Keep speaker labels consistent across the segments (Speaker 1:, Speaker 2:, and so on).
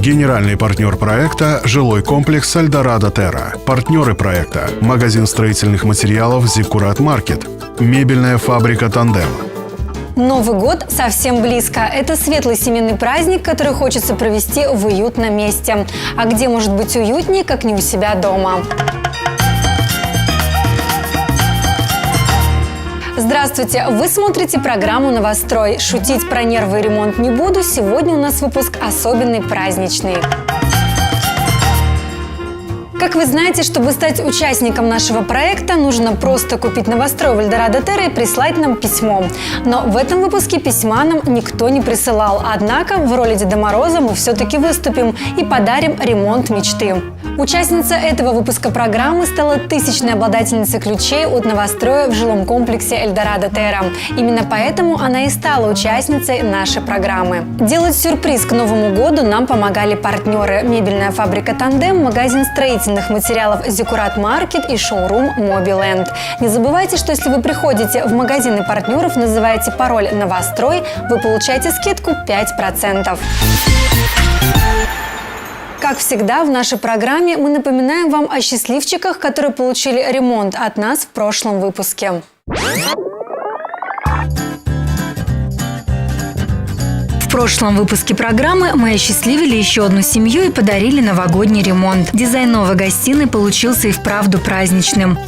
Speaker 1: Генеральный партнер проекта – жилой комплекс «Эльдорадо Терра». Партнеры проекта – магазин строительных материалов «Зиккурат Маркет», мебельная фабрика «Тандем».
Speaker 2: Новый год совсем близко. Это светлый семейный праздник, который хочется провести в уютном месте. А где может быть уютнее, как не у себя дома? Здравствуйте! Вы смотрите программу «Новострой». Шутить про нервы и ремонт не буду. Сегодня у нас выпуск особенный, праздничный. Как вы знаете, чтобы стать участником нашего проекта, нужно просто купить новострой в «Эльдорадо Терра» и прислать нам письмо. Но в этом выпуске письма нам никто не присылал. Однако в роли Деда Мороза мы все-таки выступим и подарим ремонт мечты. Участница этого выпуска программы стала тысячной обладательницей ключей от новостроя в жилом комплексе «Эльдорадо Терра». Именно поэтому она и стала участницей нашей программы. Делать сюрприз к Новому году нам помогали партнеры: мебельная фабрика «Тандем», магазин строительных материалов «Зиккурат Маркет» и шоурум «Мобиленд». Не забывайте, что если вы приходите в магазины партнеров, называете пароль «Новострой», вы получаете скидку 5%. Как всегда, в нашей программе мы напоминаем вам о счастливчиках, которые получили ремонт от нас в прошлом выпуске. В прошлом выпуске программы мы осчастливили еще одну семью и подарили новогодний ремонт. Дизайн новой гостиной получился и вправду праздничным.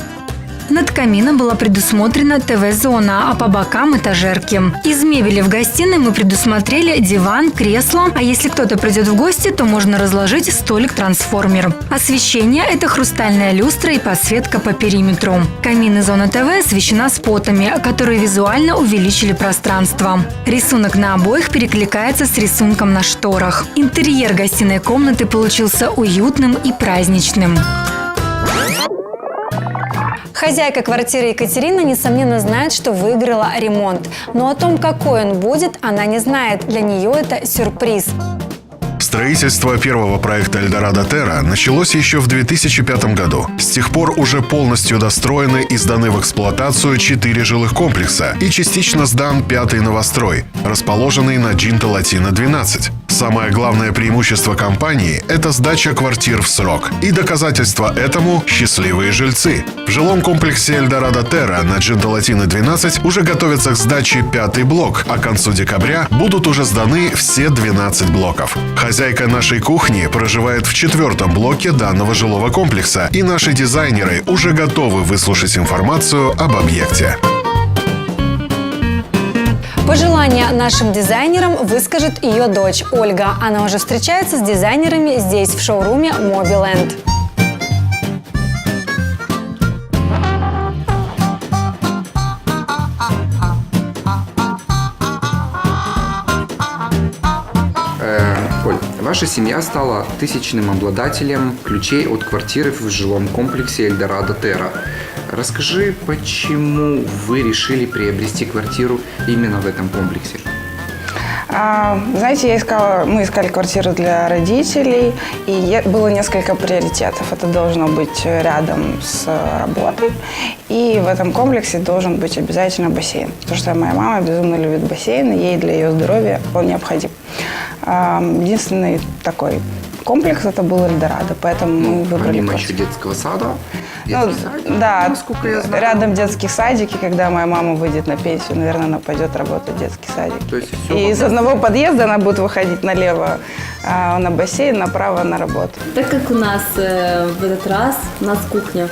Speaker 2: Над камином была предусмотрена ТВ-зона, а по бокам – этажерки. Из мебели в гостиной мы предусмотрели диван, кресло, а если кто-то придет в гости, то можно разложить столик-трансформер. Освещение – это хрустальная люстра и подсветка по периметру. Камин и зона ТВ освещена спотами, которые визуально увеличили пространство. Рисунок на обоях перекликается с рисунком на шторах. Интерьер гостиной комнаты получился уютным и праздничным. Хозяйка квартиры Екатерина, несомненно, знает, что выиграла ремонт. Но о том, какой он будет, она не знает. Для нее это сюрприз.
Speaker 1: Строительство первого проекта «Эльдорадо Терра» началось еще в 2005 году. С тех пор уже полностью достроены и сданы в эксплуатацию 4 жилых комплекса и частично сдан 5-й новострой, расположенный на Джинто Латино 12. Самое главное преимущество компании – это сдача квартир в срок. И доказательство этому – счастливые жильцы. В жилом комплексе «Эльдорадо Терра» на Джинто Латино 12 уже готовится к сдаче 5-й блок, а к концу декабря будут уже сданы все 12 блоков. Хозяйка нашей кухни проживает в 4-м блоке данного жилого комплекса, и наши дизайнеры уже готовы выслушать информацию об объекте.
Speaker 2: Пожелания нашим дизайнерам выскажет ее дочь Ольга. Она уже встречается с дизайнерами здесь, в шоуруме «Мобиленд».
Speaker 3: Оль, ваша семья стала тысячным обладателем ключей от квартиры в жилом комплексе «Эльдорадо Терра». Расскажи, почему вы решили приобрести квартиру именно в этом комплексе?
Speaker 4: Знаете, мы искали квартиру для родителей, и было несколько приоритетов. Это должно быть рядом с работой, и в этом комплексе должен быть обязательно бассейн. Потому что моя мама безумно любит бассейн, и ей для ее здоровья он необходим. Единственный такой комплекс это был «Эльдорадо», поэтому мы выбрали
Speaker 3: помимо
Speaker 4: квартиру.
Speaker 3: еще детского сада?
Speaker 4: Да,
Speaker 3: насколько я знаю.
Speaker 4: рядом детские садики. Когда моя мама выйдет на пенсию, наверное, она пойдет работать в детский садик.
Speaker 3: То есть
Speaker 4: и из одного подъезда она будет выходить налево на бассейн, направо на работу.
Speaker 5: Так как у нас в этот раз у нас кухня,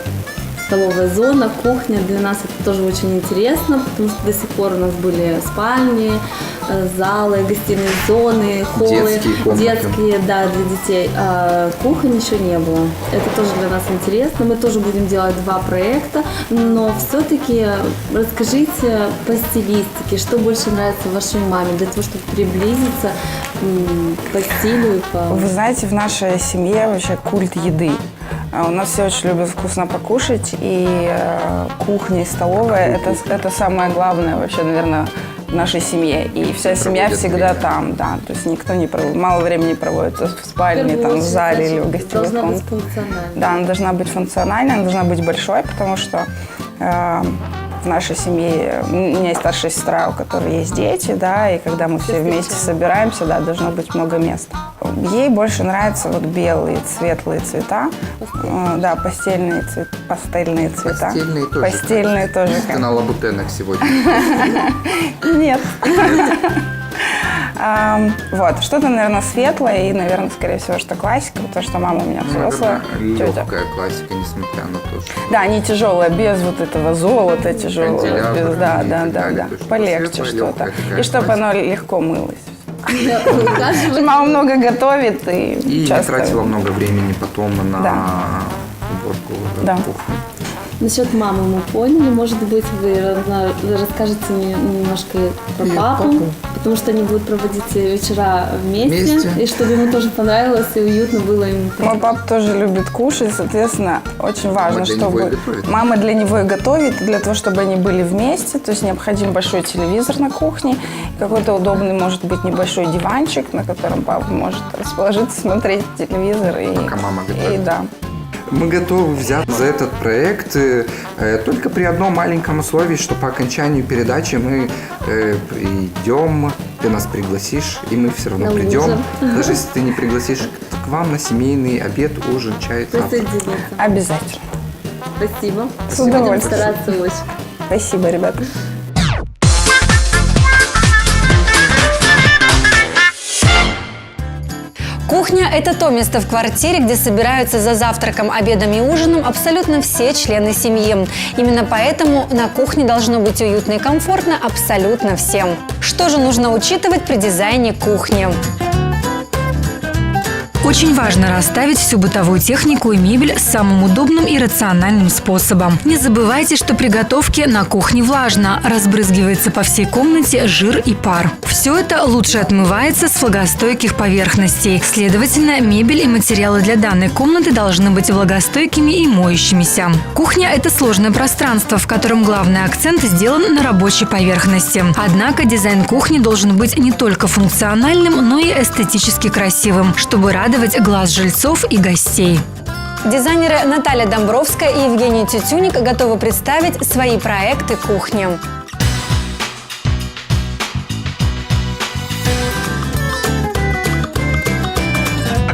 Speaker 5: столовая зона, кухня, для нас это тоже очень интересно, потому что до сих пор у нас были спальни, залы, гостиные зоны, холлы, детские, да, для детей. А кухонь еще не было. Это тоже для нас интересно. Мы тоже будем делать 2 проекта, но все-таки расскажите по стилистике, что больше нравится вашей маме, для того, чтобы приблизиться по стилю и по...
Speaker 4: Вы знаете, в нашей семье вообще культ еды. У нас все очень любят вкусно покушать, и кухня, и столовая – это самое главное вообще, наверное, в нашей семье. И вся семья всегда там, да. То есть никто не проводит, мало времени проводится в спальне, там, в зале или в гостевой комнате.
Speaker 5: Должна быть функциональной.
Speaker 4: Да, она должна быть функциональной, она должна быть большой, потому что в нашей семье, у меня есть старшая сестра, у которой есть дети, да, и когда мы все вместе собираемся, да, должно быть много места. ей больше нравятся вот белые, светлые цвета. Да, пастельные цвета.
Speaker 3: Постельные тоже.
Speaker 4: Постельные тоже.
Speaker 3: Ты на лабутенах сегодня.
Speaker 4: Нет. Вот, что-то, наверное, светлое и, наверное, скорее всего, что классика, потому что мама у меня взрослая тетя.
Speaker 3: Легкая классика, несмотря на то, что...
Speaker 4: Да, не тяжелая, без вот этого золота тяжелого.
Speaker 3: Канделябр
Speaker 4: Да,
Speaker 3: и
Speaker 4: да,
Speaker 3: так
Speaker 4: да,
Speaker 3: далее.
Speaker 4: да.
Speaker 3: То есть
Speaker 4: Полегче
Speaker 3: светлая,
Speaker 4: что-то.
Speaker 3: легкая такая
Speaker 4: И чтобы
Speaker 3: классика.
Speaker 4: оно легко мылось.
Speaker 5: Ухаживать.
Speaker 4: Мама много готовит и
Speaker 3: И
Speaker 4: часто...
Speaker 3: не тратила много времени потом на
Speaker 4: Да.
Speaker 3: уборку
Speaker 4: Да.
Speaker 3: кухни.
Speaker 5: Насчет мамы мы поняли. Может быть, вы расскажете мне немножко про папу, потому что они будут проводить вечера вместе. И чтобы ему тоже понравилось и уютно было им.
Speaker 4: Мой папа тоже любит кушать, соответственно, очень важно,
Speaker 3: Мама для него и
Speaker 4: чтобы...
Speaker 3: готовит?
Speaker 4: Мама для него и готовит, и для того, чтобы они были вместе, то есть необходим большой телевизор на кухне, какой-то удобный, может быть, небольшой диванчик, на котором папа может расположиться, смотреть телевизор. И,
Speaker 3: Пока мама готовит.
Speaker 4: И да.
Speaker 3: Мы готовы взять за этот проект только при одном маленьком условии, что по окончанию передачи мы придем, ты нас пригласишь, и мы все равно
Speaker 5: На
Speaker 3: придем.
Speaker 5: ужин.
Speaker 3: Даже если ты не пригласишь, к вам на семейный обед, ужин, чай, завтрак.
Speaker 5: Присоединиться.
Speaker 4: Обязательно.
Speaker 5: Спасибо.
Speaker 4: С
Speaker 5: Будем
Speaker 4: удовольствием.
Speaker 5: стараться очень.
Speaker 4: Спасибо, ребята.
Speaker 2: Кухня – это то место в квартире, где собираются за завтраком, обедом и ужином абсолютно все члены семьи. Именно поэтому на кухне должно быть уютно и комфортно абсолютно всем. Что же нужно учитывать при дизайне кухни?
Speaker 6: Очень важно расставить всю бытовую технику и мебель самым удобным и рациональным способом. Не забывайте, что при готовке на кухне влажно, разбрызгивается по всей комнате жир и пар. Все это лучше отмывается с влагостойких поверхностей. Следовательно, мебель и материалы для данной комнаты должны быть влагостойкими и моющимися. Кухня – это сложное пространство, в котором главный акцент сделан на рабочей поверхности. Однако дизайн кухни должен быть не только функциональным, но и эстетически красивым, чтобы радовать глаз жильцов и гостей.
Speaker 2: Дизайнеры Наталья Домбровская и Евгений Тютюник готовы представить свои проекты кухни.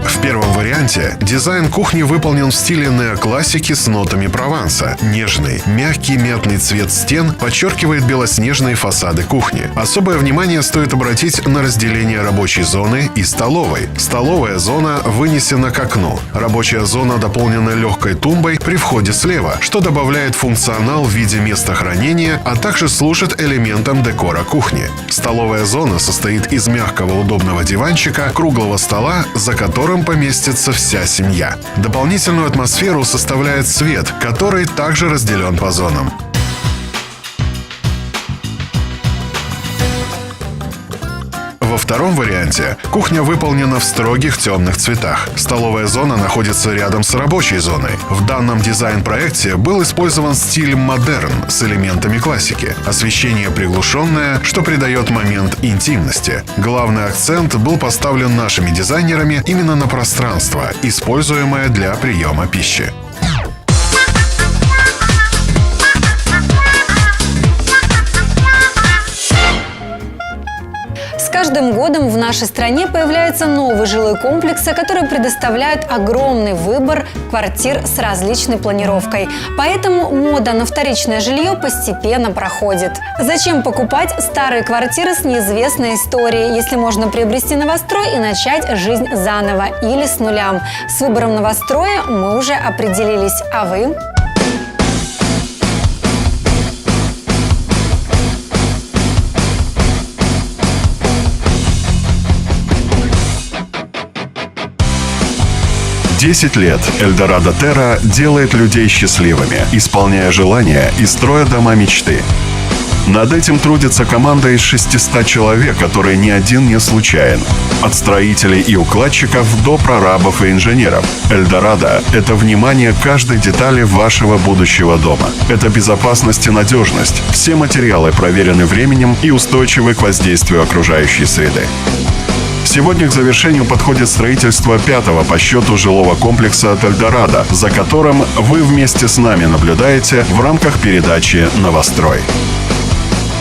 Speaker 1: В первом варианте дизайн кухни выполнен в стиле неоклассики с нотами Прованса. Нежный, мягкий мятный цвет стен подчеркивает белоснежные фасады кухни. Особое внимание стоит обратить на разделение рабочей зоны и столовой. Столовая зона вынесена к окну. Рабочая зона дополнена легкой тумбой при входе слева, что добавляет функционал в виде места хранения, а также служит элементом декора кухни. Столовая зона состоит из мягкого удобного диванчика, круглого стола, за которым поместится вся семья. Дополнительную атмосферу составляет свет, который также разделен по зонам. Во втором варианте кухня выполнена в строгих темных цветах. Столовая зона находится рядом с рабочей зоной. В данном дизайн-проекте был использован стиль модерн с элементами классики. Освещение приглушенное, что придает момент интимности. Главный акцент был поставлен нашими дизайнерами именно на пространство, используемое для приема пищи.
Speaker 2: С каждым годом в нашей стране появляются новые жилые комплексы, которые предоставляют огромный выбор квартир с различной планировкой. Поэтому мода на вторичное жилье постепенно проходит. Зачем покупать старые квартиры с неизвестной историей, если можно приобрести новострой и начать жизнь заново или с нуля? С выбором новостроя мы уже определились. А вы?
Speaker 1: Десять лет Эльдорадо Терра делает людей счастливыми, исполняя желания и строя дома мечты. Над этим трудится команда из 600 человек, которые ни один не случайен. От строителей и укладчиков до прорабов и инженеров. Эльдорадо – это внимание к каждой детали вашего будущего дома. Это безопасность и надежность. Все материалы проверены временем и устойчивы к воздействию окружающей среды. Сегодня к завершению подходит строительство 5-го по счету жилого комплекса от Эльдорадо, за которым вы вместе с нами наблюдаете в рамках передачи «Новострой».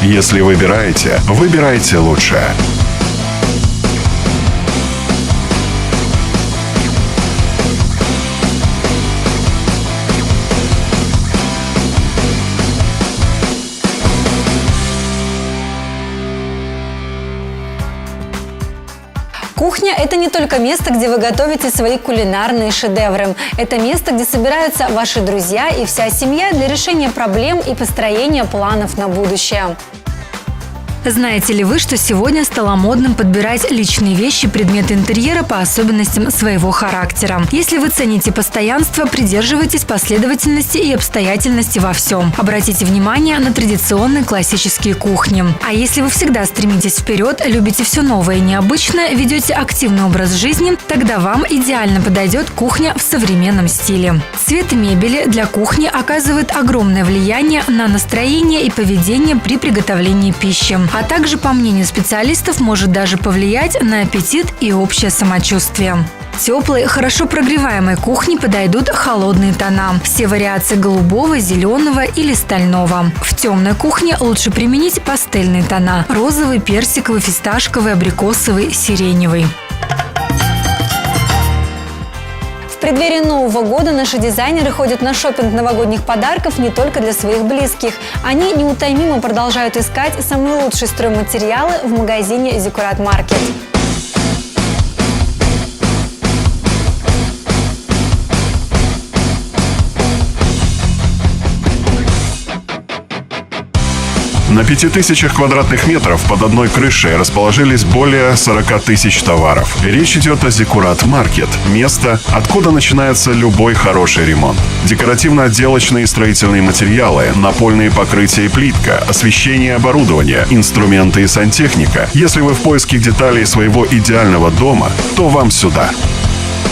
Speaker 1: Если выбираете, выбирайте лучшее.
Speaker 2: Кухня – это не только место, где вы готовите свои кулинарные шедевры. Это место, где собираются ваши друзья и вся семья для решения проблем и построения планов на будущее.
Speaker 6: Знаете ли вы, что сегодня стало модным подбирать личные вещи, предметы интерьера по особенностям своего характера? Если вы цените постоянство, придерживайтесь последовательности и обстоятельности во всем. Обратите внимание на традиционные классические кухни. А если вы всегда стремитесь вперед, любите все новое и необычное, ведете активный образ жизни, тогда вам идеально подойдет кухня в современном стиле. Цвет мебели для кухни оказывает огромное влияние на настроение и поведение при приготовлении пищи. А также, по мнению специалистов, может даже повлиять на аппетит и общее самочувствие. Теплой, хорошо прогреваемой кухне подойдут холодные тона. Все вариации голубого, зеленого или стального. В темной кухне лучше применить пастельные тона – розовый, персиковый, фисташковый, абрикосовый, сиреневый.
Speaker 2: В преддверии Нового года наши дизайнеры ходят на шопинг новогодних подарков не только для своих близких. Они неутомимо продолжают искать самые лучшие стройматериалы в магазине Зиккурат Маркет.
Speaker 1: На 5000 квадратных метров под одной крышей расположились более 40 тысяч товаров. Речь идет о Зиккурат Маркет – место, откуда начинается любой хороший ремонт. Декоративно-отделочные и строительные материалы, напольные покрытия и плитка, освещение и оборудование, инструменты и сантехника. Если вы в поиске деталей своего идеального дома, то вам сюда.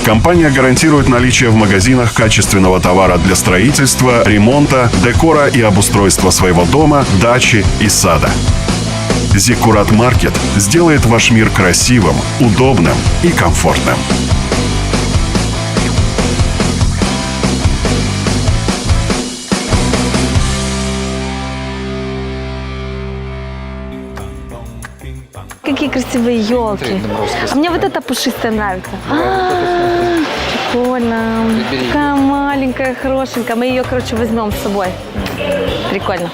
Speaker 1: Компания гарантирует наличие в магазинах качественного товара для строительства, ремонта, декора и обустройства своего дома, дачи и сада. Зиккурат Маркет сделает ваш мир красивым, удобным и комфортным.
Speaker 5: Какие красивые елки. А мне вот эта пушистая нравится. Прикольно. Такая маленькая, хорошенькая. Мы ее, короче, возьмем с собой. Прикольно.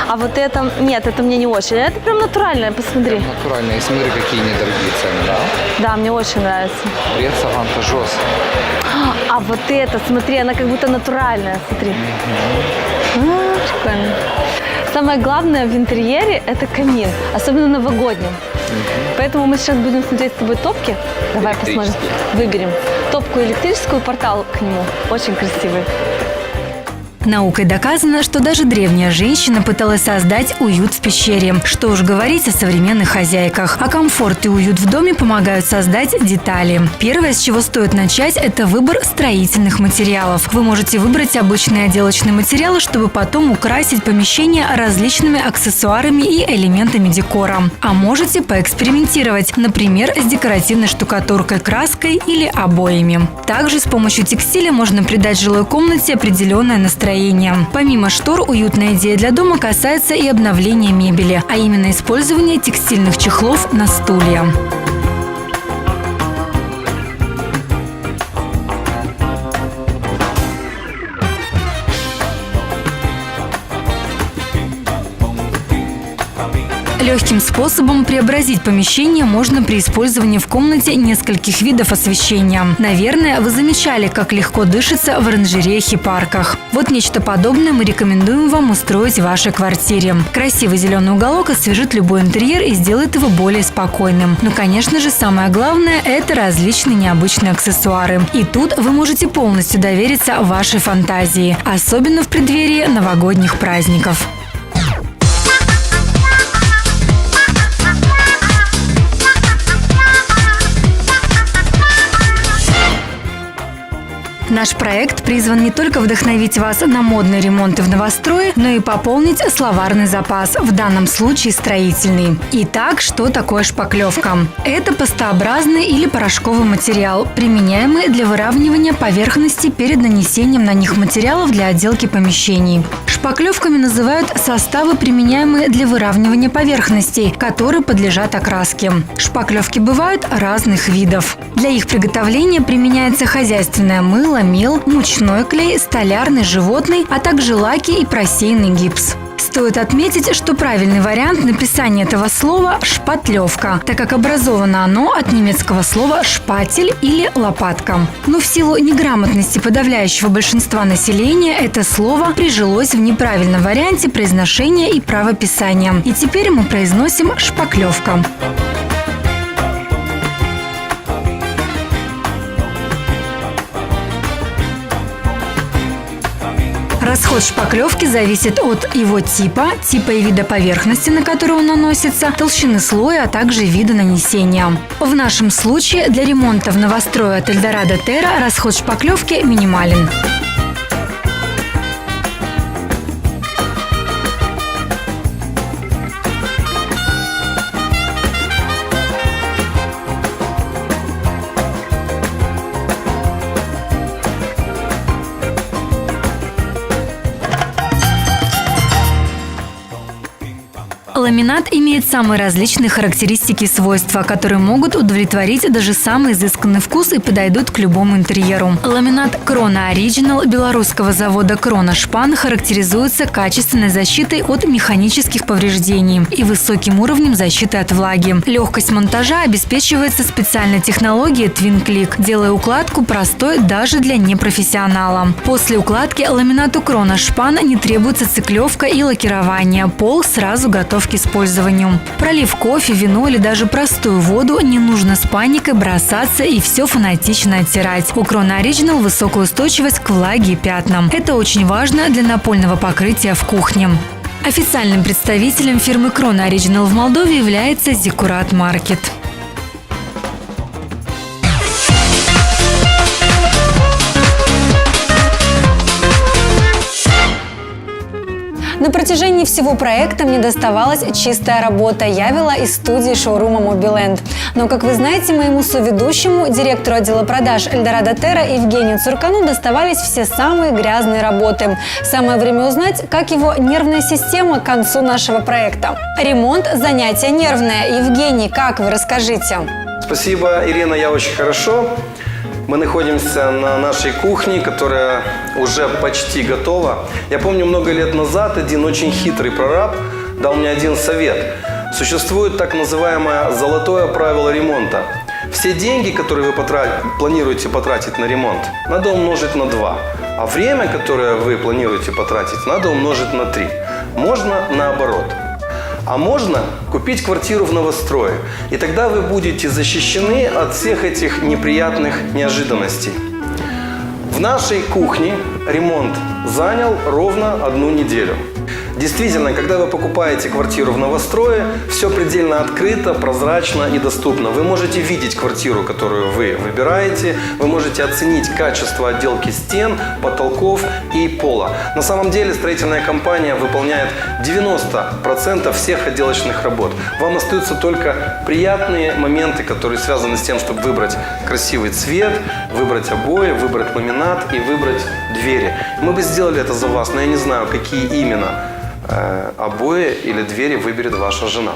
Speaker 5: А вот это... Нет, это мне не очень. Это прям натуральное, посмотри.
Speaker 3: Натуральные. И смотри, какие недорогие цены, да?
Speaker 5: Да, мне очень нравится.
Speaker 3: Пресса, вантажос.
Speaker 5: А вот это, смотри, она как будто натуральная, смотри. Прикольно. Самое главное в интерьере – это камин, особенно новогодним. Поэтому мы сейчас будем смотреть с тобой топки. Давай посмотрим, выберем топку электрическую, портал к нему. Очень красивый.
Speaker 6: Наукой доказано, что даже древняя женщина пыталась создать уют в пещере. Что уж говорить о современных хозяйках. А комфорт и уют в доме помогают создать детали. Первое, с чего стоит начать, это выбор строительных материалов. Вы можете выбрать обычные отделочные материалы, чтобы потом украсить помещение различными аксессуарами и элементами декора. А можете поэкспериментировать, например, с декоративной штукатуркой, краской или обоями. Также с помощью текстиля можно придать жилой комнате определенное настроение. Помимо штор, уютная идея для дома касается и обновления мебели, а именно использования текстильных чехлов на стулья. Легким способом преобразить помещение можно при использовании в комнате нескольких видов освещения. Наверное, вы замечали, как легко дышится в оранжереях и парках. Вот нечто подобное мы рекомендуем вам устроить в вашей квартире. Красивый зеленый уголок освежит любой интерьер и сделает его более спокойным. Но, конечно же, самое главное – это различные необычные аксессуары. И тут вы можете полностью довериться вашей фантазии, особенно в преддверии новогодних праздников. Наш проект призван не только вдохновить вас на модные ремонты в новострое, но и пополнить словарный запас, в данном случае строительный. Итак, что такое шпаклевка? Это пастообразный или порошковый материал, применяемый для выравнивания поверхностей перед нанесением на них материалов для отделки помещений. Шпаклевками называют составы, применяемые для выравнивания поверхностей, которые подлежат окраске. Шпаклевки бывают разных видов. Для их приготовления применяется хозяйственное мыло, мел, мучной клей, столярный, животный, а также лаки и просеянный гипс. Стоит отметить, что правильный вариант написания этого слова – «шпатлевка», так как образовано оно от немецкого слова «шпатель» или «лопатка». Но в силу неграмотности подавляющего большинства населения это слово прижилось в неправильном варианте произношения и правописания. И теперь мы произносим «шпаклевка». Расход шпаклевки зависит от его типа и вида поверхности, на которую он наносится, толщины слоя, а также вида нанесения. В нашем случае для ремонта в новострое от Эльдорадо Терра расход шпаклевки минимален. Ламинат имеет самые различные характеристики и свойства, которые могут удовлетворить даже самый изысканный вкус и подойдут к любому интерьеру. Ламинат Крона Original белорусского завода Крона Шпан характеризуется качественной защитой от механических повреждений и высоким уровнем защиты от влаги. Легкость монтажа обеспечивается специальной технологией Twin Click, делая укладку простой даже для непрофессионала. После укладки ламинату Крона Шпан не требуется циклевка и лакирование. Пол сразу готов к использованию. Пролив кофе, вино или даже простую воду, не нужно с паникой бросаться и все фанатично оттирать. У Крона Original высокая устойчивость к влаге и пятнам. Это очень важно для напольного покрытия в кухне. Официальным представителем фирмы Крона Original в Молдове является Zikurat Market.
Speaker 2: На протяжении всего проекта мне доставалась чистая работа. Я вела из студии шоурума Mobiland. Но, как вы знаете, моему соведущему, директору отдела продаж Эльдорадо Терра Евгению Цуркану доставались все самые грязные работы. Самое время узнать, как его нервная система к концу нашего проекта. Ремонт – занятие нервное. Евгений, как вы, расскажите?
Speaker 7: Спасибо, Ирина, я очень хорошо. Мы находимся на нашей кухне, которая уже почти готова. Я помню, много лет назад один очень хитрый прораб дал мне один совет. Существует так называемое золотое правило ремонта. Все деньги, которые вы планируете потратить на ремонт, надо умножить на 2. А время, которое вы планируете потратить, надо умножить на 3. Можно наоборот. А можно купить квартиру в новострое, и тогда вы будете защищены от всех этих неприятных неожиданностей. В нашей кухне ремонт занял ровно 1 неделю. Действительно, когда вы покупаете квартиру в новострое, все предельно открыто, прозрачно и доступно. Вы можете видеть квартиру, которую вы выбираете, вы можете оценить качество отделки стен, потолков и пола. На самом деле строительная компания выполняет 90% всех отделочных работ. Вам остаются только приятные моменты, которые связаны с тем, чтобы выбрать красивый цвет, выбрать обои, выбрать ламинат и выбрать двери. Мы бы сделали это за вас, но я не знаю, какие именно обои или двери выберет ваша жена.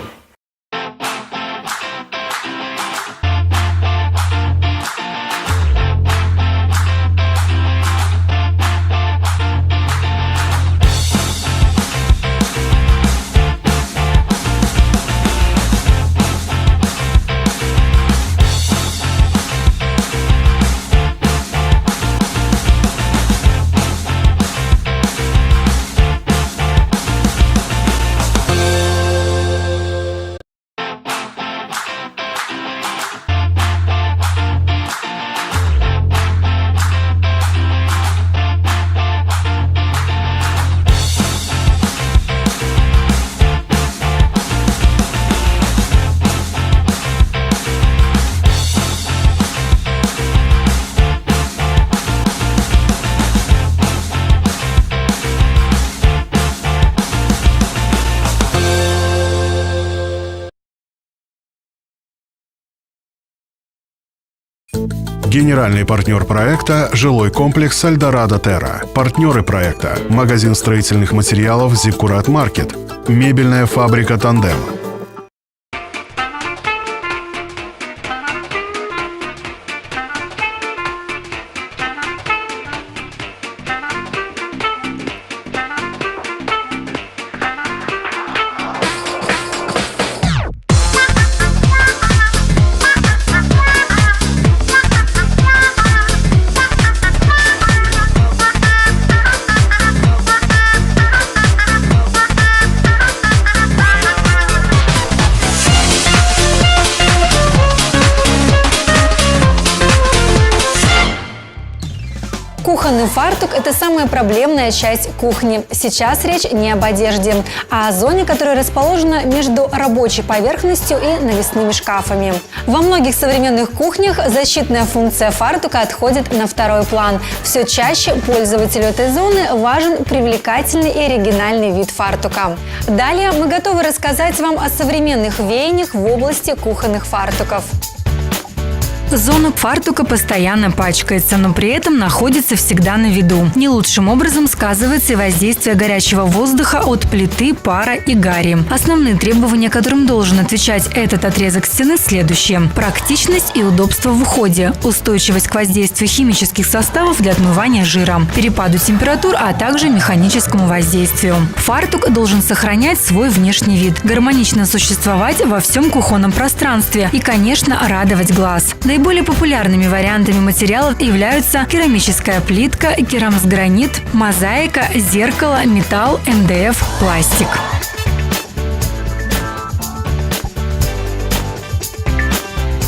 Speaker 1: Генеральный партнер проекта – жилой комплекс «Эльдорадо Терра». Партнеры проекта – магазин строительных материалов «Zikurat Market», мебельная фабрика «Тандем».
Speaker 2: Кухонный фартук – это самая проблемная часть кухни. Сейчас речь не об одежде, а о зоне, которая расположена между рабочей поверхностью и навесными шкафами. Во многих современных кухнях защитная функция фартука отходит на второй план. Все чаще пользователю этой зоны важен привлекательный и оригинальный вид фартука. Далее мы готовы рассказать вам о современных веяниях в области кухонных фартуков.
Speaker 6: Зона фартука постоянно пачкается, но при этом находится всегда на виду. Не лучшим образом сказывается и воздействие горячего воздуха от плиты, пара и гари. Основные требования, которым должен отвечать этот отрезок стены, следующие: практичность и удобство в уходе, устойчивость к воздействию химических составов для отмывания жира, перепаду температур, а также механическому воздействию. Фартук должен сохранять свой внешний вид, гармонично существовать во всем кухонном пространстве и, конечно, радовать глаз. Наиболее популярными вариантами материалов являются керамическая плитка, керамогранит, мозаика, зеркало, металл, МДФ, пластик.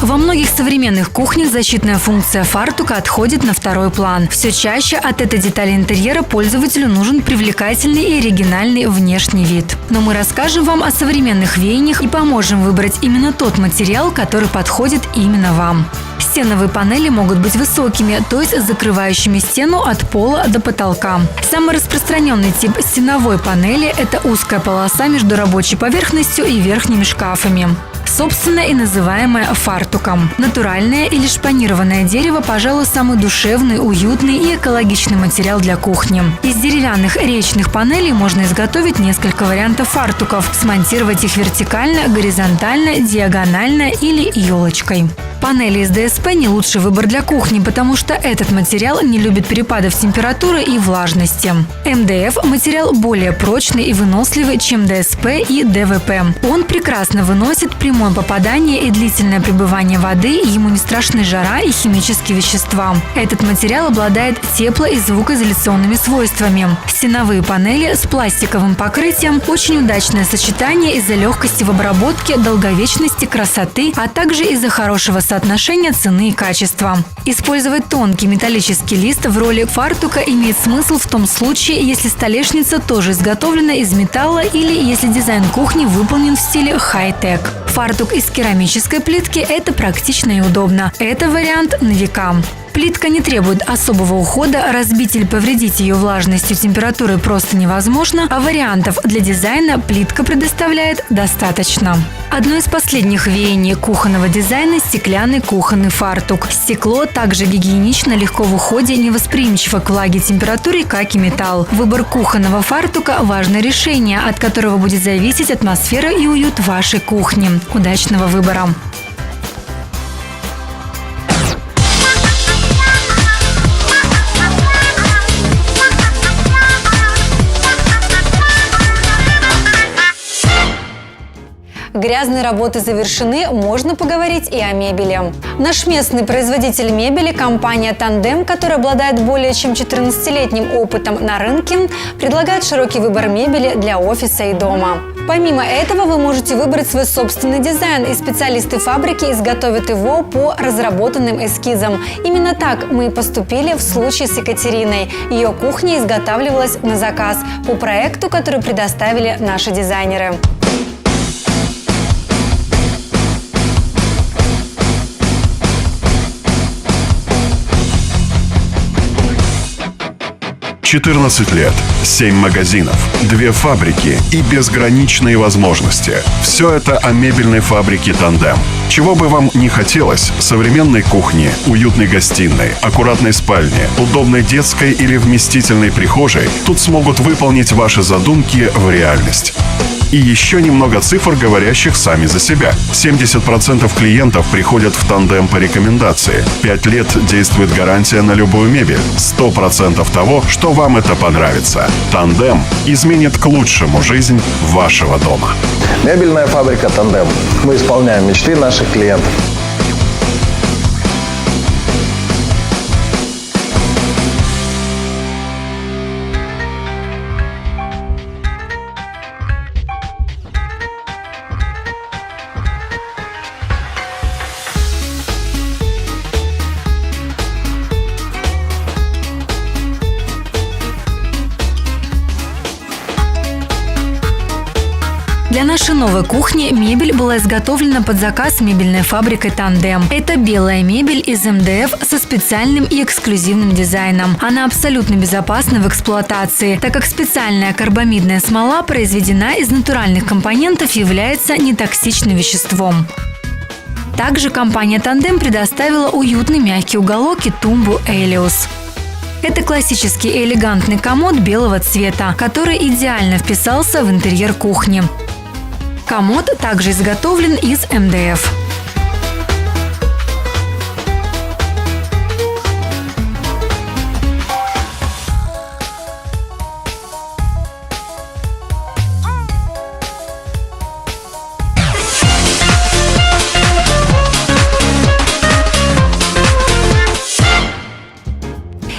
Speaker 6: Во многих современных кухнях защитная функция фартука отходит на второй план. Все чаще от этой детали интерьера пользователю нужен привлекательный и оригинальный внешний вид. Но мы расскажем вам о современных веяниях и поможем выбрать именно тот материал, который подходит именно вам. Стеновые панели могут быть высокими, то есть закрывающими стену от пола до потолка. Самый распространенный тип стеновой панели – это узкая полоса между рабочей поверхностью и верхними шкафами. Собственно, и называемое фартуком. Натуральное или шпанированное дерево, пожалуй, самый душевный, уютный и экологичный материал для кухни. Из деревянных речных панелей можно изготовить несколько вариантов фартуков, смонтировать их вертикально, горизонтально, диагонально или елочкой. Панели из ДСП не лучший выбор для кухни, потому что этот материал не любит перепадов температуры и влажности. МДФ – материал более прочный и выносливый, чем ДСП и ДВП. Он прекрасно выносит прямое попадание и длительное пребывание воды, ему не страшны жара и химические вещества. Этот материал обладает тепло- и звукоизоляционными свойствами. Стеновые панели с пластиковым покрытием – очень удачное сочетание из-за легкости в обработке, долговечности, красоты, а также из-за хорошего соотношения цены и качества. Использовать тонкий металлический лист в роли фартука имеет смысл в том случае, если столешница тоже изготовлена из металла или если дизайн кухни выполнен в стиле хай-тек. Фартук из керамической плитки – это практично и удобно. Это вариант на века. Плитка не требует особого ухода, разбить или повредить ее влажностью, температурой просто невозможно, а вариантов для дизайна плитка предоставляет достаточно. Одно из последних веяний кухонного дизайна – стеклянный кухонный фартук. Стекло также гигиенично, легко в уходе, невосприимчиво к влаге и температуре, как и металл. Выбор кухонного фартука – важное решение, от которого будет зависеть атмосфера и уют вашей кухни. Удачного выбора!
Speaker 2: Грязные работы завершены, можно поговорить и о мебели. Наш местный производитель мебели, компания «Тандем», которая обладает более чем 14-летним опытом на рынке, предлагает широкий выбор мебели для офиса и дома. Помимо этого, вы можете выбрать свой собственный дизайн, и специалисты фабрики изготовят его по разработанным эскизам. Именно так мы и поступили в случае с Екатериной. Ее кухня изготавливалась на заказ по проекту, который предоставили наши дизайнеры.
Speaker 1: «14 лет, 7 магазинов, 2 фабрики и безграничные возможности. Все это о мебельной фабрике «Тандем». Чего бы вам ни хотелось – современной кухни, уютной гостиной, аккуратной спальни, удобной детской или вместительной прихожей – тут смогут выполнить ваши задумки в реальность. И еще немного цифр, говорящих сами за себя. 70% клиентов приходят в «Тандем» по рекомендации. 5 лет действует гарантия на любую мебель. 100% того, что вам это понравится. «Тандем» изменит к лучшему жизнь вашего дома.
Speaker 8: Мебельная фабрика «Тандем». Мы исполняем мечты наших клиентов.
Speaker 6: Для нашей новой кухни мебель была изготовлена под заказ мебельной фабрикой «Тандем». Это белая мебель из МДФ со специальным и эксклюзивным дизайном. Она абсолютно безопасна в эксплуатации, так как специальная карбамидная смола произведена из натуральных компонентов и является нетоксичным веществом. Также компания «Тандем» предоставила уютный мягкий уголок и тумбу «Элиус». Это классический и элегантный комод белого цвета, который идеально вписался в интерьер кухни. Комод также изготовлен из МДФ.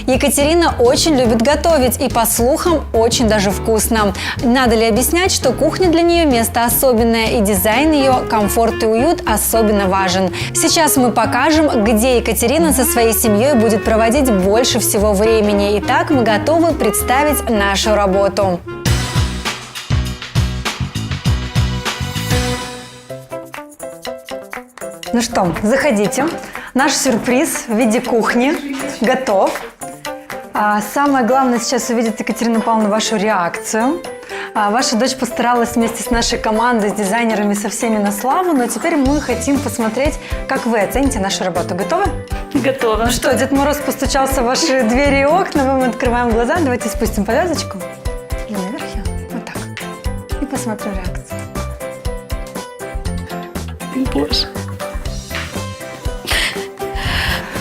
Speaker 2: Екатерина очень любит готовить и, по слухам, очень даже вкусно. Надо ли объяснять, что кухня для нее место особенное, и дизайн ее, комфорт и уют особенно важен. Сейчас мы покажем, где Екатерина со своей семьей будет проводить больше всего времени. Итак, мы готовы представить нашу работу. Ну что, заходите. Наш сюрприз в виде кухни готов. Самое главное сейчас увидеть, Екатерина Павловна, вашу реакцию. Ваша дочь постаралась вместе с нашей командой, с дизайнерами, со всеми на славу, но теперь мы хотим посмотреть, как вы оцените нашу работу. Готовы?
Speaker 9: Готова.
Speaker 2: Ну что, Дед Мороз постучался в ваши двери и окна, мы открываем глаза. Давайте спустим повязочку. И наверх я. Вот так. И посмотрим реакцию.
Speaker 9: Боже.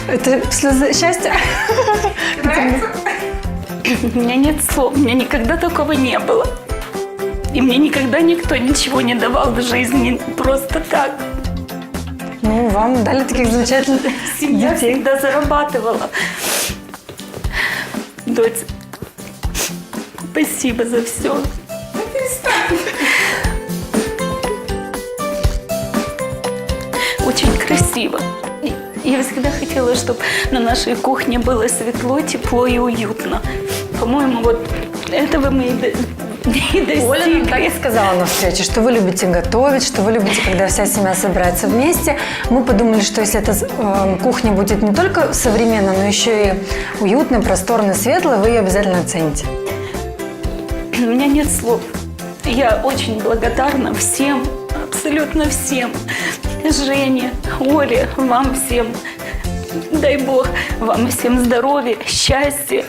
Speaker 2: Это слезы счастья?
Speaker 9: У меня нет слов, у меня никогда такого не было. И мне никогда никто ничего не давал в жизни просто так.
Speaker 2: Ну, вам дали таких замечательных
Speaker 9: Семья
Speaker 2: детей.
Speaker 9: всегда зарабатывала. Дочь, спасибо за все. Очень красиво. Я всегда хотела, чтобы на нашей кухне было светло, тепло и уютно. По-моему, вот этого мы и достигли.
Speaker 2: Оля нам так и сказала на встрече, что вы любите готовить, что вы любите, когда вся семья собирается вместе. Мы подумали, что если эта кухня будет не только современной, но еще и уютной, просторной, светлой, вы ее обязательно оцените.
Speaker 9: У меня нет слов. Я очень благодарна всем, абсолютно всем. Жене, Оле, вам всем. Дай Бог вам всем здоровья, счастья,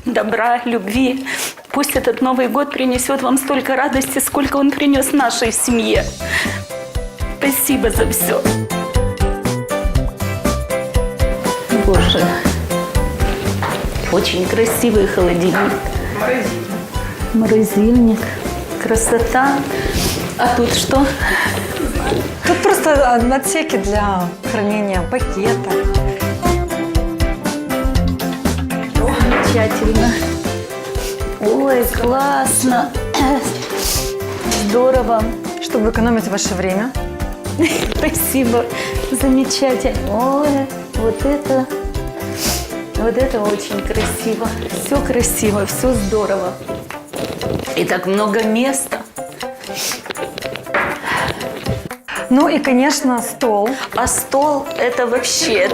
Speaker 9: добра, любви. Пусть этот Новый год принесет вам столько радости, сколько он принес нашей семье. Спасибо за все. Боже, очень красивый холодильник. Морозильник. Красота. А тут что?
Speaker 2: Тут просто отсеки для хранения пакетов.
Speaker 9: Замечательно. Ой, классно. Здорово.
Speaker 2: Чтобы экономить ваше время.
Speaker 9: Спасибо. Замечательно. Ой, вот это очень красиво. Все красиво, все здорово. И так много места.
Speaker 2: Ну и, конечно, стол.
Speaker 9: А стол – это вообще,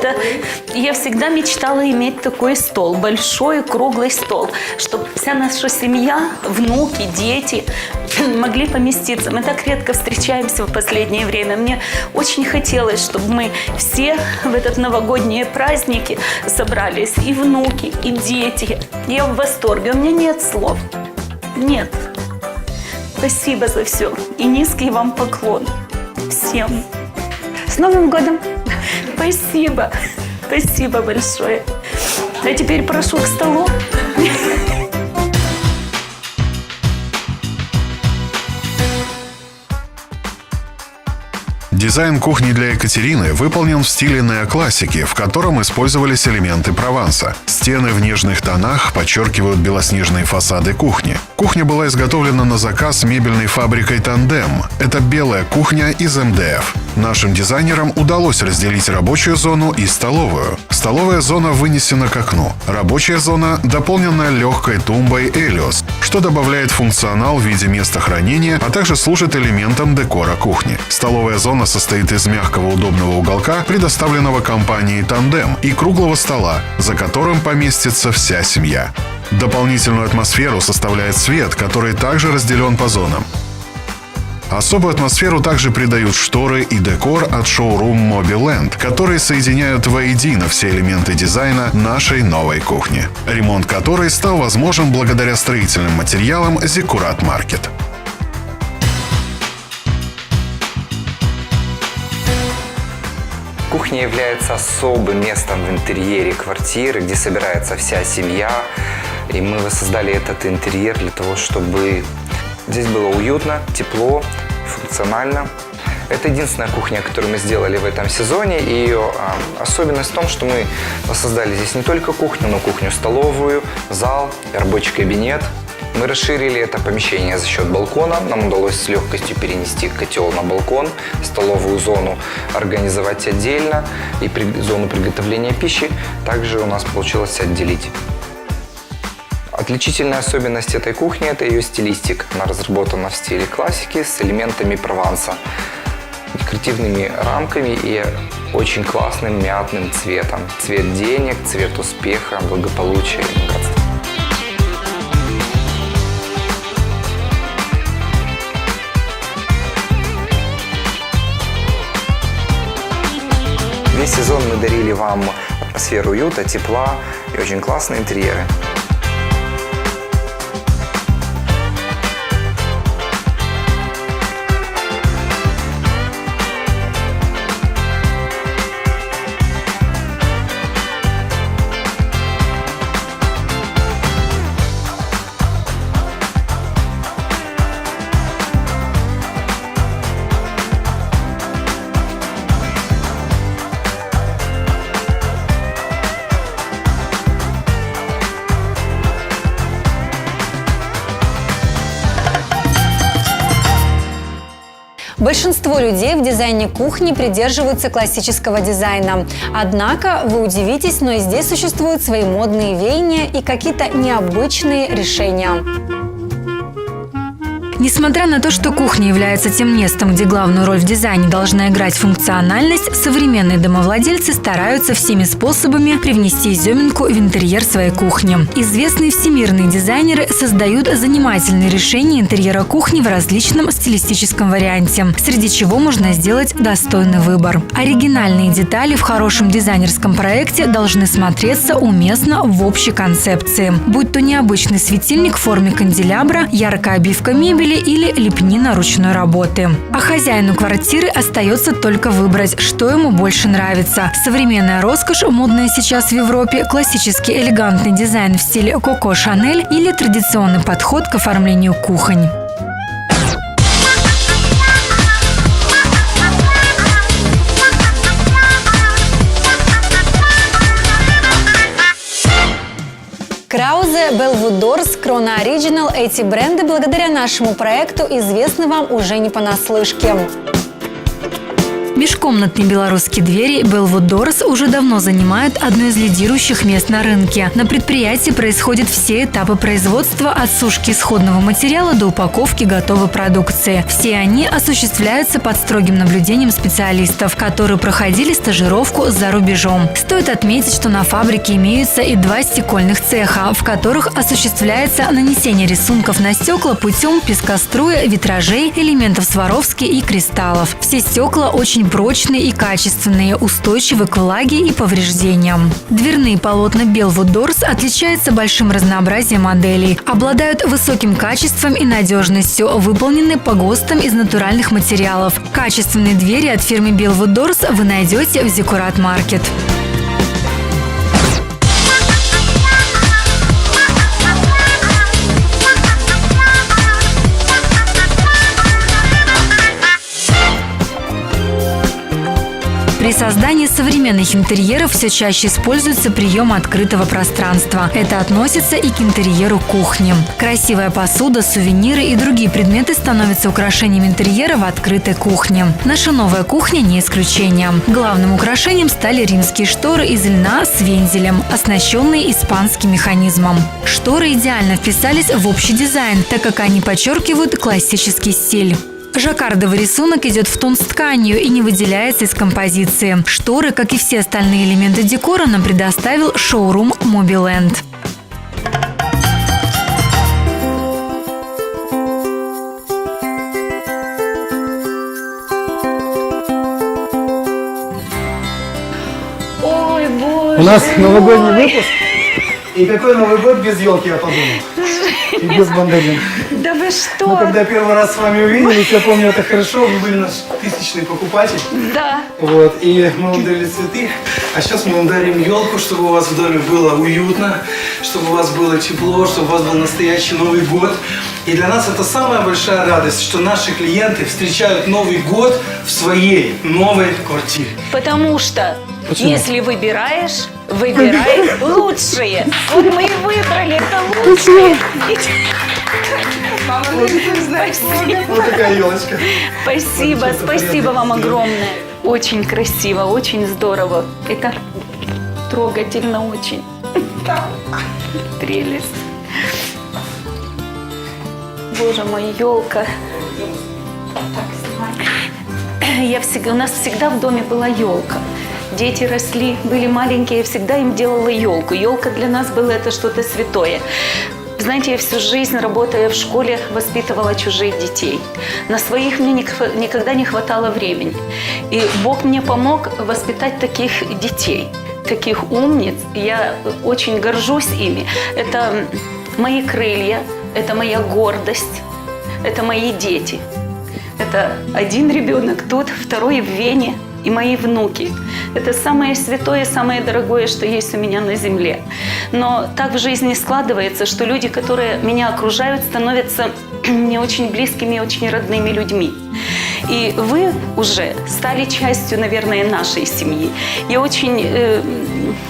Speaker 9: я всегда мечтала иметь такой стол, большой круглый стол, чтобы вся наша семья, внуки, дети могли поместиться. Мы так редко встречаемся в последнее время. Мне очень хотелось, чтобы мы все в этот новогодние праздники собрались, и внуки, и дети. Я в восторге, у меня нет слов. Нет. Спасибо за все. И низкий вам поклон. Всем.
Speaker 2: С Новым годом!
Speaker 9: Спасибо. Спасибо большое. А теперь прошу к столу.
Speaker 1: Дизайн кухни для Екатерины выполнен в стиле неоклассики, в котором использовались элементы Прованса. Стены в нежных тонах подчеркивают белоснежные фасады кухни. Кухня была изготовлена на заказ мебельной фабрикой «Тандем». Это белая кухня из МДФ. Нашим дизайнерам удалось разделить рабочую зону и столовую. Столовая зона вынесена к окну. Рабочая зона дополнена легкой тумбой «Элиос», что добавляет функционал в виде места хранения, а также служит элементом декора кухни. Столовая зона состоит из мягкого удобного уголка, предоставленного компанией «Тандем», и круглого стола, за которым поместится вся семья. Дополнительную атмосферу составляет свет, который также разделен по зонам. Особую атмосферу также придают шторы и декор от шоурум Mobiland, которые соединяют воедино все элементы дизайна нашей новой кухни, ремонт которой стал возможен благодаря строительным материалам Zikkurat Market.
Speaker 10: Кухня является особым местом в интерьере квартиры, где собирается вся семья. И мы воссоздали этот интерьер для того, чтобы здесь было уютно, тепло, функционально. Это единственная кухня, которую мы сделали в этом сезоне. И ее особенность в том, что мы воссоздали здесь не только кухню, но кухню-столовую, зал, рабочий кабинет. Мы расширили это помещение за счет балкона. Нам удалось с легкостью перенести котел на балкон, столовую зону организовать отдельно и зону приготовления пищи также у нас получилось отделить. Отличительная особенность этой кухни – это ее стилистика. Она разработана в стиле классики с элементами Прованса, декоративными рамками и очень классным мятным цветом. Цвет денег, цвет успеха, благополучия и богатства. Весь сезон мы дарили вам атмосферу уюта, тепла и очень классные интерьеры.
Speaker 2: Большинство людей в дизайне кухни придерживаются классического дизайна. Однако, вы удивитесь, но и здесь существуют свои модные веяния и какие-то необычные решения.
Speaker 6: Несмотря на то, что кухня является тем местом, где главную роль в дизайне должна играть функциональность, современные домовладельцы стараются всеми способами привнести изюминку в интерьер своей кухни. Известные всемирные дизайнеры создают занимательные решения интерьера кухни в различном стилистическом варианте, среди чего можно сделать достойный выбор. Оригинальные детали в хорошем дизайнерском проекте должны смотреться уместно в общей концепции, будь то необычный светильник в форме канделябра, яркая обивка мебели или лепнина ручной работы. А хозяину квартиры остается только выбрать, что ему больше нравится. Современная роскошь, модная сейчас в Европе, классический элегантный дизайн в стиле Коко Шанель или традиционный подход к оформлению кухонь.
Speaker 2: Krause, Bellwood Doors, Krona Original – эти бренды благодаря нашему проекту известны вам уже не понаслышке.
Speaker 6: Межкомнатные белорусские двери Bellwood Doors уже давно занимают одно из лидирующих мест на рынке. На предприятии происходят все этапы производства от сушки исходного материала до упаковки готовой продукции. Все они осуществляются под строгим наблюдением специалистов, которые проходили стажировку за рубежом. Стоит отметить, что на фабрике имеются и 2 стекольных цеха, в которых осуществляется нанесение рисунков на стекла путем пескоструя, витражей, элементов Сваровски и кристаллов. Все стекла очень прочные и качественные, устойчивы к влаге и повреждениям. Дверные полотна Bellwood Doors отличаются большим разнообразием моделей, обладают высоким качеством и надежностью, выполнены по ГОСТам из натуральных материалов. Качественные двери от фирмы Bellwood Doors вы найдете в Zikkurat Market. При создании современных интерьеров все чаще используется прием открытого пространства. Это относится и к интерьеру кухни. Красивая посуда, сувениры и другие предметы становятся украшением интерьера в открытой кухне. Наша новая кухня не исключение. Главным украшением стали римские шторы из льна с вензелем, оснащенные испанским механизмом. Шторы идеально вписались в общий дизайн, так как они подчеркивают классический стиль. Жаккардовый рисунок идет в тон с тканью и не выделяется из композиции. Шторы, как и все остальные элементы декора, нам предоставил шоурум Mobiland.
Speaker 5: Ой, боже.
Speaker 11: У нас новогодний выпуск. И какой Новый год без елки, я подумал. И без мандарин.
Speaker 9: Да вы что?
Speaker 11: Мы когда первый раз с вами увиделись, я помню это хорошо, вы были наш 1000-й покупатель.
Speaker 9: Да.
Speaker 11: Вот, и мы вам дарили цветы, а сейчас мы вам дарим елку, чтобы у вас в доме было уютно, чтобы у вас было тепло, чтобы у вас был настоящий Новый год. И для нас это самая большая радость, что наши клиенты встречают Новый год в своей новой квартире.
Speaker 9: Потому что
Speaker 11: Почему?
Speaker 9: если выбираешь, выбирай лучшие. Вот мы и выбрали это лучшие.
Speaker 11: Вот такая елочка.
Speaker 9: Спасибо,
Speaker 11: Вот
Speaker 9: спасибо
Speaker 11: это
Speaker 9: вам
Speaker 11: приятно.
Speaker 9: огромное. Очень красиво, очень здорово. Это трогательно очень. Прелесть. Боже мой, елка. У нас всегда в доме была елка. Дети росли, были маленькие, я всегда им делала елку. Елка для нас была это что-то святое. Знаете, я всю жизнь, работая в школе, воспитывала чужих детей. На своих мне никогда не хватало времени. И Бог мне помог воспитать таких детей, таких умниц. Я очень горжусь ими. Это мои крылья, это моя гордость, это мои дети. Это один ребенок тут, второй в Вене и мои внуки. Это самое святое, самое дорогое, что есть у меня на земле. Но так в жизни складывается, что люди, которые меня окружают, становятся мне очень близкими, очень родными людьми. И вы уже стали частью, наверное, нашей семьи.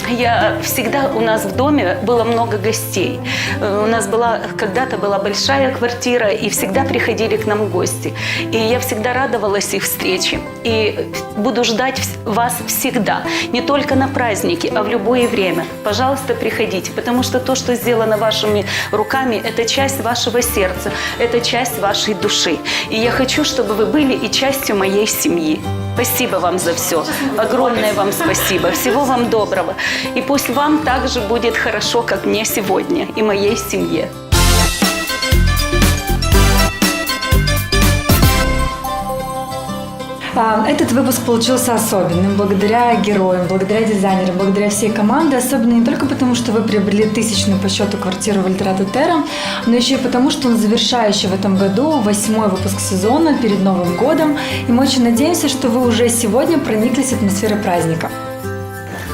Speaker 9: Я всегда, у нас в доме было много гостей. У нас когда-то была большая квартира, и всегда приходили к нам гости. И я всегда радовалась их встрече. И буду ждать вас всегда. Не только на праздники, а в любое время. Пожалуйста, приходите, потому что то, что сделано вашими руками, это часть вашего сердца, это часть вашей души. И я хочу, чтобы вы были и частью моей семьи. Спасибо вам за все. Огромное вам спасибо. Всего вам доброго. И пусть вам так же будет хорошо, как мне сегодня и моей семье.
Speaker 2: Этот выпуск получился особенным благодаря героям, благодаря дизайнерам, благодаря всей команде. Особенно не только потому, что вы приобрели 1000-ю по счету квартиру в Эльдорадо Терра, но еще и потому, что он завершающий в этом году 8-й выпуск сезона перед Новым годом. И мы очень надеемся, что вы уже сегодня прониклись атмосферой праздника.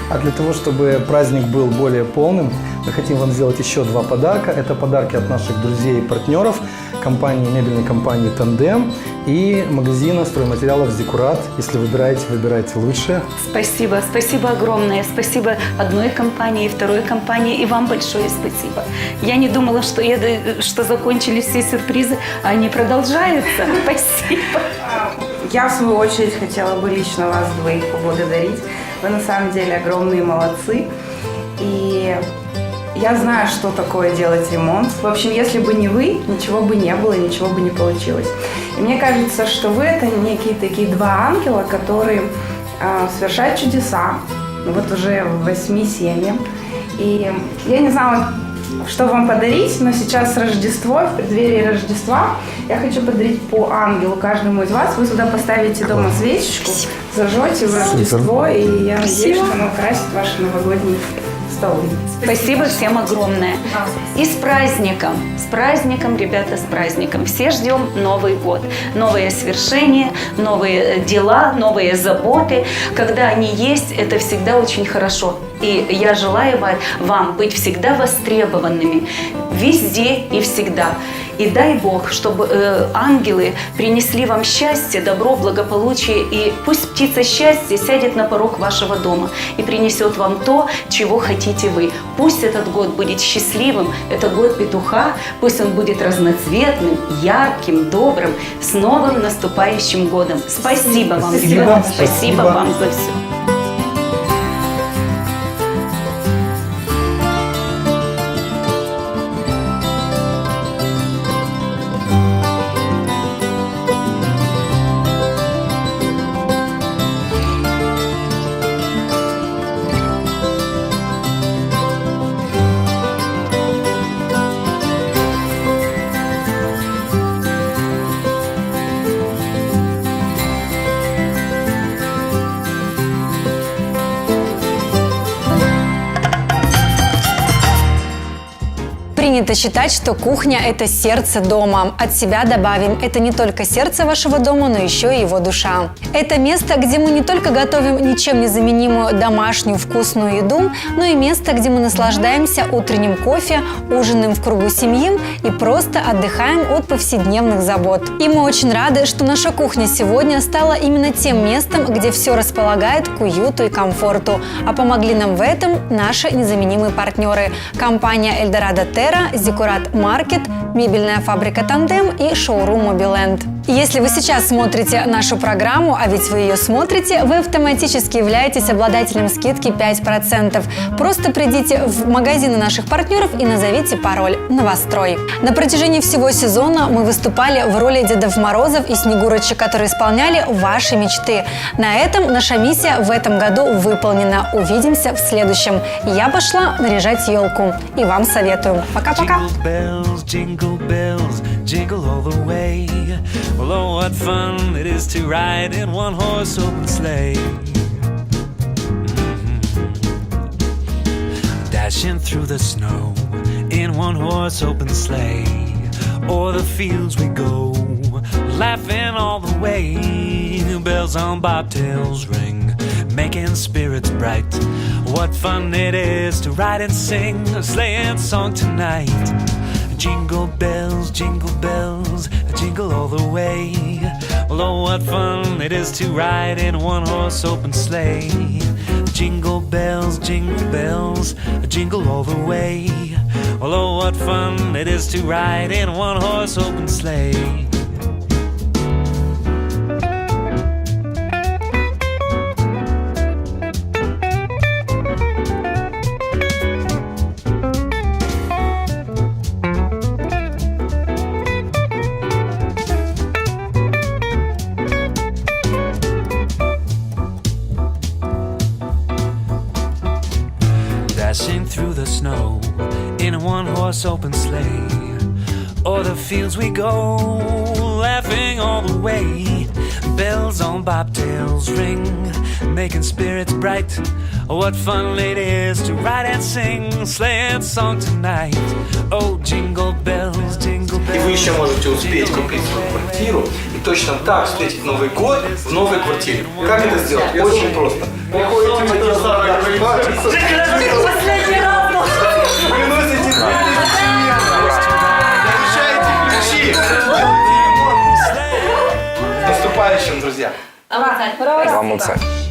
Speaker 11: А для того, чтобы праздник был более полным, мы хотим вам сделать еще 2 подарка. Это подарки от наших друзей и партнеров, мебельной компании «Тандем» и магазина стройматериалов «Зиккурат». Если выбираете, выбирайте лучшее.
Speaker 9: Спасибо, спасибо огромное. Спасибо одной компании, второй компании, и вам большое спасибо. Я не думала, что закончились все сюрпризы, а они продолжаются. Спасибо.
Speaker 4: Я, в свою очередь, хотела бы лично вас двоих поблагодарить. Вы на самом деле огромные молодцы. И я знаю, что такое делать ремонт. В общем, если бы не вы, ничего бы не было, ничего бы не получилось. И мне кажется, что вы – это некие такие 2 ангела, которые совершают чудеса. Вот уже в 8 семьям. И я не знаю, что вам подарить, но сейчас Рождество, в преддверии Рождества я хочу подарить по ангелу каждому из вас. Вы сюда поставите дома свечечку, зажжете в Рождество, и я надеюсь, что оно украсит ваши новогодние столы.
Speaker 9: Спасибо всем огромное. И с праздником, ребята, с праздником. Все ждем Новый год. Новые свершения, новые дела, новые заботы. Когда они есть, это всегда очень хорошо. И я желаю вам быть всегда востребованными. Везде и всегда. И дай Бог, чтобы ангелы принесли вам счастье, добро, благополучие. И пусть птица счастья сядет на порог вашего дома и принесет вам то, чего хотите вы. Пусть этот год будет счастливым, это год петуха, пусть он будет разноцветным, ярким, добрым. С новым наступающим годом! Спасибо вам, ребята, спасибо вам за все.
Speaker 2: Принято считать, что кухня – это сердце дома. От себя добавим, это не только сердце вашего дома, но еще и его душа. Это место, где мы не только готовим ничем не заменимую домашнюю вкусную еду, но и место, где мы наслаждаемся утренним кофе, ужинаем в кругу семьи и просто отдыхаем от повседневных забот. И мы очень рады, что наша кухня сегодня стала именно тем местом, где все располагает к уюту и комфорту. А помогли нам в этом наши незаменимые партнеры – компания Эльдорадо Терра, Зиккурат Маркет, мебельная фабрика Тандем и шоурум Мобиленд. Если вы сейчас смотрите нашу программу, а ведь вы ее смотрите, вы автоматически являетесь обладателем скидки 5%. Просто придите в магазины наших партнеров и назовите пароль «Новострой». На протяжении всего сезона мы выступали в роли Дедов Морозов и Снегурочек, которые исполняли ваши мечты. На этом наша миссия в этом году выполнена. Увидимся в следующем. Я пошла наряжать елку. И вам советую. Пока-пока.
Speaker 12: Well, oh, what fun it is to ride in one-horse open sleigh. Dashing through the snow in one-horse open sleigh. O'er the fields we go, laughing all the way. Bells on bobtails ring, making spirits bright. What fun it is to ride and sing a sleighing song tonight. Jingle bells, jingle all the way. Well, oh, what fun it is to ride in a one-horse open sleigh. Jingle bells, jingle all the way. Well, oh, what fun it is to ride in a one-horse open sleigh. Dashing through the snow in a one-horse open sleigh. O'er the fields we go, laughing all the way. Bells on bobtails ring, making spirits bright. What fun it is to ride and sing a sleighing song tonight. Oh, jingle bells, jingle bells.
Speaker 11: И вы еще можете успеть купить свою квартиру и точно так встретить Новый год в новой квартире. Как это сделать? Очень просто. Приходите в последний раз. Приносите ключи. С наступающим, друзья.
Speaker 10: Вам удачи.